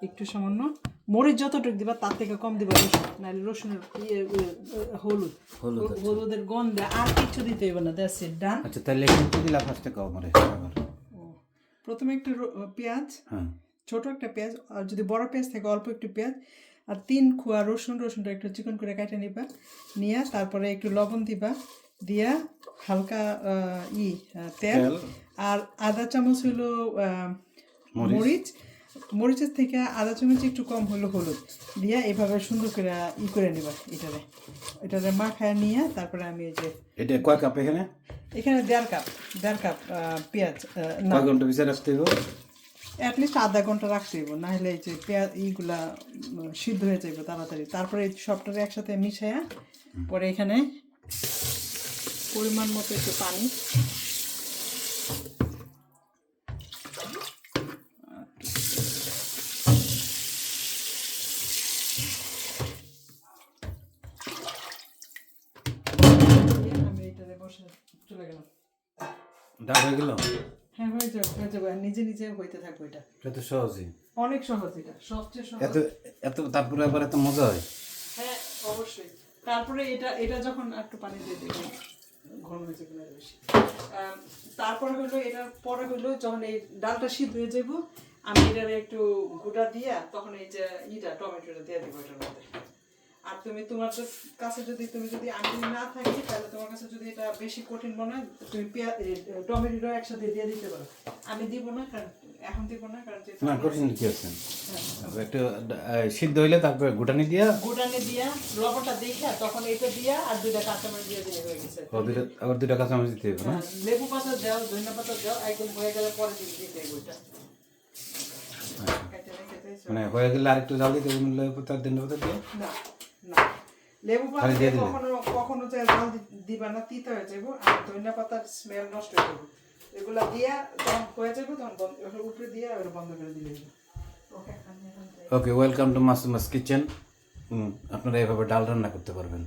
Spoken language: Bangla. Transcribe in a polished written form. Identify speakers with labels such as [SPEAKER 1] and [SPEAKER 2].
[SPEAKER 1] একটু সামান্য মরিচ যতটুকু দিবা তার থেকে কম দিবা রসুন, নাহলে রসুনের হলুদের গন্ধে আর কিছু দিতে হবে না। দ্যাটস ইট, ডান।
[SPEAKER 2] আচ্ছা তাহলে কিন্তু দিলা ফার্স্টে কও মরে।
[SPEAKER 1] প্রথমে একটু পেঁয়াজ, ছোট একটা পেঁয়াজ, আর যদি বড় পেঁয়াজ থাকে অল্প একটু পেঁয়াজ, আর 3 কোয়া রসুনটা একটু চিকন করে কেটে নিবা, নিয়ে তারপরে একটু লবণ দিবা, দিয়া হালকা তেল, আর আধা চামচ হলো মরিচের থেকে আধা চামচ একটু কম হলো হলুদ দিয়া এভাবে সুন্দর করে করে নিবা। এটারে মাখায় নিয়ে তারপরে আমি এই যে
[SPEAKER 2] এটা কয় কাপ এখানে
[SPEAKER 1] 1.5 কাপ পেঁয়াজ,
[SPEAKER 2] কয় ঘন্টা ভিতরে রাখতে হবে?
[SPEAKER 1] অ্যাটলিস্ট আধা ঘন্টা রাখতে হইব, না হলে এই যে পেঁয়াজ এইগুলা সিদ্ধ হয়ে যাবে তাড়াতাড়ি। তারপরে এই সবটারে একসাথে মিশাইয়া পরে এখানে পরিমাণ মতো একটু পানি, আমি এইটারে বসে চলে গেলাম।
[SPEAKER 2] ডাল হয়ে গেল?
[SPEAKER 1] হ্যাঁ, হয়ে যাবে, নিজে নিজে হইতে থাকবে।
[SPEAKER 2] এটা তো সহজই,
[SPEAKER 1] অনেক সহজ, এটা সবচেয়ে সহজ।
[SPEAKER 2] এত তারপরে আবার এত মজা হয়।
[SPEAKER 1] হ্যাঁ অবশ্যই। তারপরে এটা যখন একটু পানি দিয়ে দেবেন, ঘন হয়েছে কিনা বেশি, তারপরে হলো এটার পরে হলো যখন এই ডালটা সিদ্ধ হয়ে যাব, আমি এটার একটু গুঁড়া দিয়া তখন এই যে টমেটোটা দিয়ে দেবো এটার মধ্যে। আর তোমার কাছে যদি আমি না থাকি, তাহলে তোমার কাছে যদি এটা বেশি কঠিন মনে হয়, তুমি টমেটোটা একসাথে দিয়ে দিতে পারো। আমি দিব না, কারণ এখন দিব না, কারণ
[SPEAKER 2] না কঠিন কি আছে, একটু সিদ্ধ হইলে তারপরে গুটানি দিয়া
[SPEAKER 1] লবণটা দিয়ে তখন এটা দিয়া আর 2টা কাঁচামরিচ দিয়ে দিলে হয়ে গেছে।
[SPEAKER 2] আবার 2টা কাঁচামরিচ দিতে হবে না?
[SPEAKER 1] লেবু পাতা দাও, ধনিয়া পাতা দাও, একদম হয়ে গেলে পরে দিতে হবে ওইটা।
[SPEAKER 2] মানে হয়ে গেলে আরেকটু জাল দিতে হবে, লেবু পাতা ধনিয়া পাতা দিয়ে?
[SPEAKER 1] না, লেবু পাতা কখনো জাল দিবা না, তিতা হয়ে যাবো, আর ধনিয়া পাতার স্মেল নষ্ট হয়ে যাবে। এগুলা দিয়া যখন হয়ে যাবে তখন উপরে দিয়ে বন্ধ করে দিলে।
[SPEAKER 2] ওকে, ওয়েলকাম টু মাসুমাস কিচেন। আপনারা এভাবে ডাল রান্না করতে পারবেন।